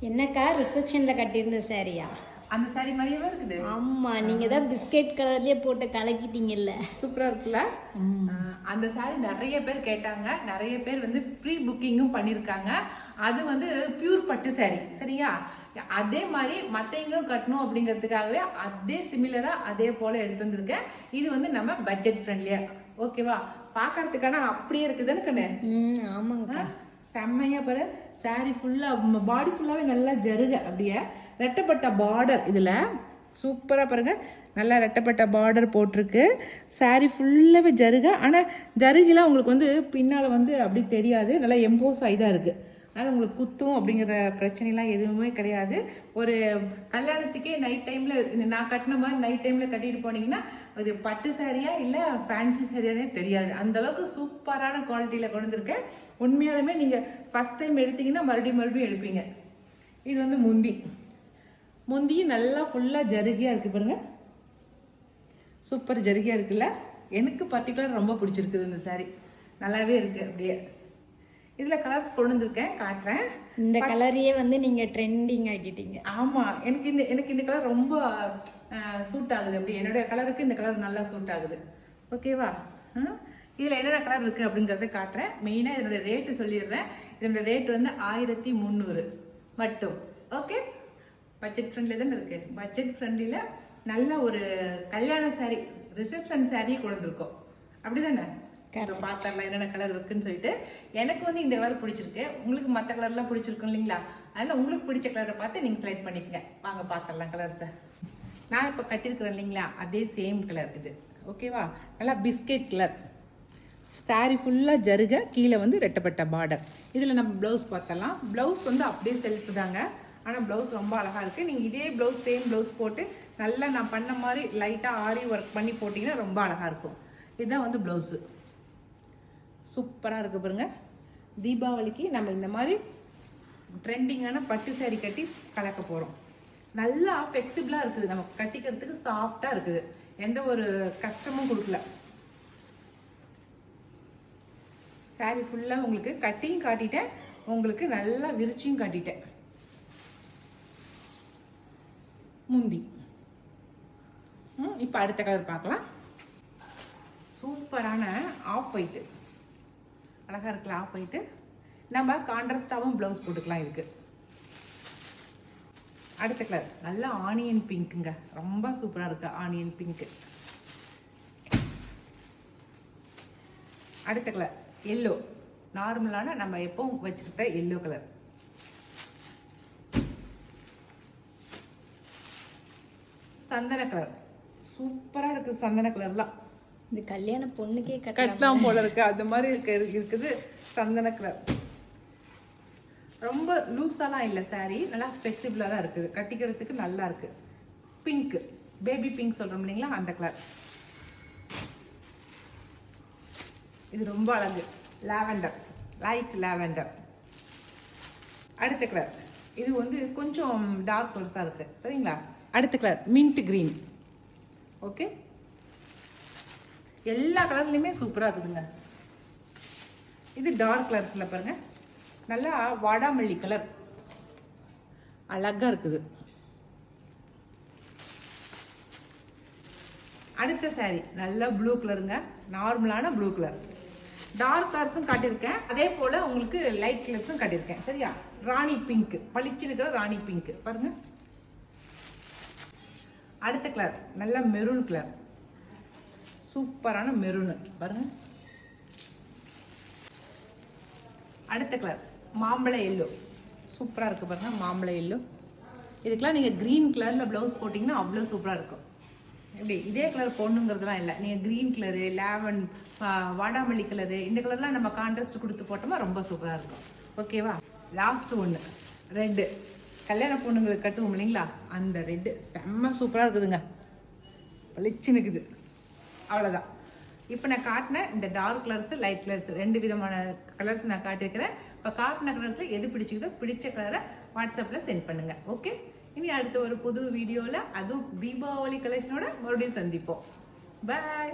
என்னக்கா ரிசப்ஷன்ல கட்டியிருந்த சாரியா? அந்த சாரி மாதிரியே இருக்குது. ஆமா, நீங்க தான் பிஸ்கெட் கலர்லயே போட்டு கலக்கிட்டீங்கல்ல. சூப்பரா இருக்குல்ல? அந்த சாரி நிறைய பேர் கேட்டாங்க. நிறைய பேர் வந்து ப்ரீ புக்கிங்கும் பண்ணியிருக்காங்க. அது வந்து பியூர் பட்டு சாரி, சரியா? அதே மாதிரி மற்றவங்களும் கட்டணும் அப்படிங்கிறதுக்காகவே அதே சிமிலரா அதே போல எடுத்து வந்திருக்கேன். இது வந்து நம்ம பட்ஜெட் ஃப்ரெண்ட்லியா, ஓகேவா? பார்க்கறதுக்கான அப்படியே இருக்குதுன்னு கண்ணு. ஆமாங்க, செம்மையா பாரு. சாரி ஃபுல்லா பாடி ஃபுல்லாவே நல்லா ஜருக, அப்படியே ரெட்டப்பட்ட பார்டர். இதில் சூப்பராக பாருங்க, நல்லா ரெட்டப்பட்ட பார்டர் போட்டிருக்கு. சாரி ஃபுல்லாகவே ஜருக. ஆனால் ஜருகிலாம் உங்களுக்கு வந்து பின்னால் வந்து அப்படி தெரியாது, நல்லா எம்போஸ் ஆகி தான் இருக்குது. அதனால் உங்களுக்கு குத்தும் அப்படிங்கிற பிரச்சனைலாம் எதுவுமே கிடையாது. ஒரு கல்யாணத்துக்கே நைட் டைமில் நான் கட்டின மாதிரி நைட் டைமில் கட்டிட்டு போனீங்கன்னா அது பட்டு சாரியா இல்லை ஃபேன்சி சாரியானே தெரியாது. அந்தளவுக்கு சூப்பரான குவாலிட்டியில் கொண்டு வந்திருக்கேன். உண்மையாலுமே நீங்கள் ஃபஸ்ட் டைம் எடுத்தீங்கன்னா மறுபடியும் எடுப்பீங்க. இது வந்து முந்தியும் நல்லா ஃபுல்லாக ஜருகியாக இருக்குது பாருங்க. சூப்பர் ஜருகியாக இருக்குல்ல? எனக்கு பர்டிகுலர் ரொம்ப பிடிச்சிருக்குது இந்த சாரி. நல்லாவே இருக்குது. அப்படியே இதில் கலர்ஸ் கொண்டு வந்திருக்கேன், காட்டுறேன். இந்த கலரையே வந்து நீங்கள் ட்ரெண்டிங் ஆக்கிட்டீங்க. ஆமாம், எனக்கு இந்த கலர் ரொம்ப சூட் ஆகுது. அப்படி என்னுடைய கலருக்கு இந்த கலர் நல்லா சூட் ஆகுது. ஓகேவா? இதில் என்னென்ன கலர் இருக்குது அப்படிங்கிறத காட்டுறேன். மெயினாக இதனுடைய ரேட்டு சொல்லிடுறேன். இதனுடைய ரேட்டு வந்து 1300 மட்டும். ஓகே, பட்ஜெட் ஃப்ரெண்ட்லி தானே இருக்குது. பட்ஜெட் ஃப்ரெண்ட்லியில் நல்ல ஒரு கல்யாண சாரீ, ரிசப்ஷன் சாரியை கொடுத்துருக்கோம். அப்படி தானே? பார்த்தரலாம் என்னென்ன கலர் இருக்குன்னு சொல்லிட்டு. எனக்கு வந்து இந்த கலர் பிடிச்சிருக்கு. உங்களுக்கு மற்ற கலர்லாம் பிடிச்சிருக்கும் இல்லைங்களா? அதனால் உங்களுக்கு பிடிச்ச கலரை பார்த்து நீங்கள் செலக்ட் பண்ணிக்கங்க. வாங்க பார்த்தரலாம் கலர்ஸை. நான் இப்போ கட்டியிருக்கிறேன் இல்லைங்களா, அதே சேம் கலர் இது. ஓகேவா? நல்லா பிஸ்கெட் கலர். சாரி ஃபுல்லாக ஜருக, கீழே வந்து ரெட்டப்பட்ட பார்டர். இதில் நம்ம ப்ளவுஸ் பார்த்தலாம். ப்ளவுஸ் வந்து அப்படியே செல்ஃப் தாங்க, ஆனால் ப்ளவுஸ் ரொம்ப அழகாக இருக்குது. நீங்கள் இதே ப்ளவுஸ் சேம் ப்ளவுஸ் போட்டு நல்லா நான் பண்ண மாதிரி லைட்டாக ஆரி ஒர்க் பண்ணி போட்டிங்கன்னா ரொம்ப அழகாக இருக்கும். இதுதான் வந்து ப்ளவுஸு. சூப்பராக இருக்குது பாருங்க. தீபாவளிக்கு நம்ம இந்த மாதிரி ட்ரெண்டிங்கான பட்டு சாரி கட்டி கலக்க போகிறோம். நல்லா ஃப்ளெக்சிபிளாக இருக்குது, நம்ம கட்டிக்கிறதுக்கு சாஃப்டாக இருக்குது, எந்த ஒரு கஷ்டமும் கொடுக்கல. சாரி ஃபுல்லாக உங்களுக்கு கட்டிங் காட்டிட்டேன், உங்களுக்கு நல்லா விரிச்சியும் காட்டிட்டேன். முந்தி இப்போ அடுத்த கலர் பார்க்கலாம். சூப்பரான ஆஃப் ஒயிட்டு, அழகாக இருக்குல்ல? Of white. நம்ம கான்ட்ராஸ்டாகவும் ப்ளவுஸ் போட்டுக்கலாம் இதுக்கு. அடுத்த கலர் நல்லா ஆனியன் பிங்க்குங்க, ரொம்ப சூப்பராக இருக்கு ஆனியன் பிங்க்கு. அடுத்த கலர் எல்லோ, நார்மலான நம்ம எப்பவும் வச்சிருக்க எல்லோ கலர். சந்தன கலர் சூப்பராக இருக்குது. சந்தன கலர்லாம் இந்த கல்யாண பொண்ணுக்கே கட்டலாம் போல இருக்கு, அது மாதிரி இருக்குது சந்தன கலர். ரொம்ப லூஸாலாம் இல்லை சாரி, நல்லா ஃப்ளெக்சிபிளாக தான் இருக்குது, கட்டிக்கிறதுக்கு நல்லா இருக்குது. பிங்க், பேபி பிங்க் சொல்கிறோம் இல்லைங்களா, அந்த கலர். இது ரொம்ப அழகு. Lavender, light lavender. அடுத்த கலர் இது வந்து கொஞ்சம் டார்க் கலர்ஸாக இருக்குது, சரிங்களா? அடுத்த கலர் மின்ட் கிரீன். ஓகே, எல்லா கலர்லையுமே சூப்பராக இருக்குதுங்க. இது டார்க் கலர்ஸில் பாருங்க, நல்லா வாடாமல்லி கலர், அழகாக இருக்குது. அடுத்த சாரி நல்லா ப்ளூ கலருங்க, நார்மலான ப்ளூ கலர். டார்க் கலர்ஸும் காட்டியிருக்கேன், அதே போல் உங்களுக்கு லைட் கலர்ஸும் காட்டியிருக்கேன், சரியா? ராணி பிங்க், பளிச்சுன்னு இருக்கிற ராணி பிங்க் பாருங்க. அடுத்த கலர் நல்ல மெரூன் கலர், சூப்பரான மெரூனு பாருங்க. அடுத்த கலர் மாம்பழ எல்லோ, சூப்பராக இருக்குது பாருங்க, மாம்பழ எல்லோ. இதுக்கெலாம் நீங்கள் க்ரீன் கலரில் ப்ளவுஸ் போட்டிங்கன்னா அவ்வளோ சூப்பராக இருக்கும். எப்படி இதே கலர் போடணுங்கிறதுலாம் இல்லை, நீங்கள் க்ரீன் கலரு, லேவன், வாடாமல்லி கலரு, இந்த கலர்லாம் நம்ம கான்ட்ராஸ்ட் கொடுத்து போட்டோமா ரொம்ப சூப்பராக இருக்கும். ஓகேவா? லாஸ்ட்டு ஒன்று ரெட்டு, கல்யாண பொண்ணுங்களுக்கு கட்டுவோம் இல்லைங்களா, அந்த ரெட்டு செம்ம சூப்பராக இருக்குதுங்க, பளிச்சுன்னு இருக்குது. அவ்வளோதான். இப்போ நான் காட்டின இந்த டார்க் கலர்ஸு, லைட் கலர்ஸ், 2 விதமான கலர்ஸ் நான் காட்டியிருக்கிறேன். இப்போ காட்டின கலர்ஸில் எது பிடிச்சிக்குதோ பிடிச்ச கலரை வாட்ஸ்அப்பில் சென்ட் பண்ணுங்கள். ஓகே, இனி அடுத்த ஒரு புது வீடியோவில் அதுவும் தீபாவளி கலெக்ஷனோட மறுபடியும் சந்திப்போம். பாய்.